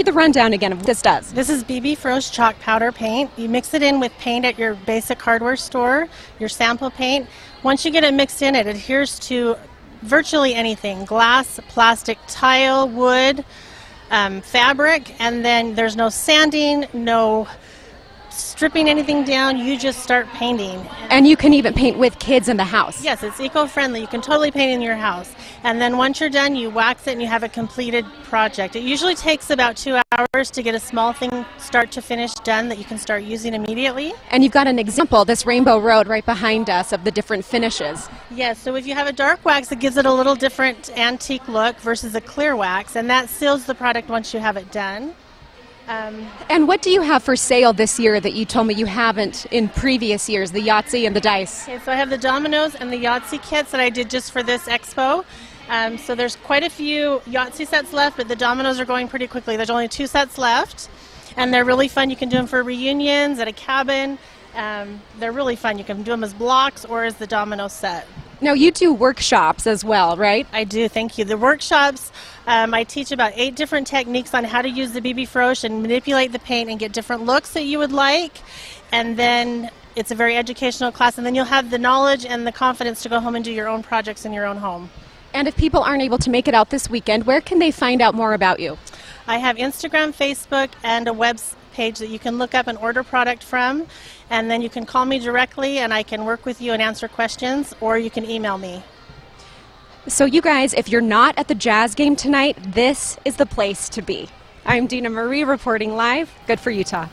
me the rundown again of what this does. This is BB Frost chalk powder paint. You mix it in with paint at your basic hardware store, your sample paint. Once you get it mixed in, it adheres to virtually anything: glass, plastic, tile, wood, fabric, and then there's no sanding, no stripping anything down. You just start painting. And you can even paint with kids in the house. Yes, it's eco-friendly. You can totally paint in your house. And then once you're done, you wax it and you have a completed project. It usually takes about 2 hours to get a small thing start to finish done that you can start using immediately. And you've got an example, this rainbow road right behind us, of the different finishes. Yes, so if you have a dark wax, it gives it a little different antique look versus a clear wax, and that seals the product once you have it done. And what do you have for sale this year that you told me you haven't in previous years, the Yahtzee and the dice? Okay, so I have the dominoes and the Yahtzee kits that I did just for this expo. So there's quite a few Yahtzee sets left, but the dominoes are going pretty quickly. There's only 2 sets left, and they're really fun. You can do them for reunions at a cabin. They're really fun. You can do them as blocks or as the domino set. Now, you do workshops as well, right? I do, thank you. The workshops, I teach about 8 different techniques on how to use the BB Frost and manipulate the paint and get different looks that you would like. And then it's a very educational class, and then you'll have the knowledge and the confidence to go home and do your own projects in your own home. And if people aren't able to make it out this weekend, where can they find out more about you? I have Instagram, Facebook, and a web page that you can look up and order product from, and then you can call me directly and I can work with you and answer questions, or you can email me. So you guys, if you're not at the Jazz game tonight, this is the place to be. I'm Dina Marie reporting live. Good for Utah.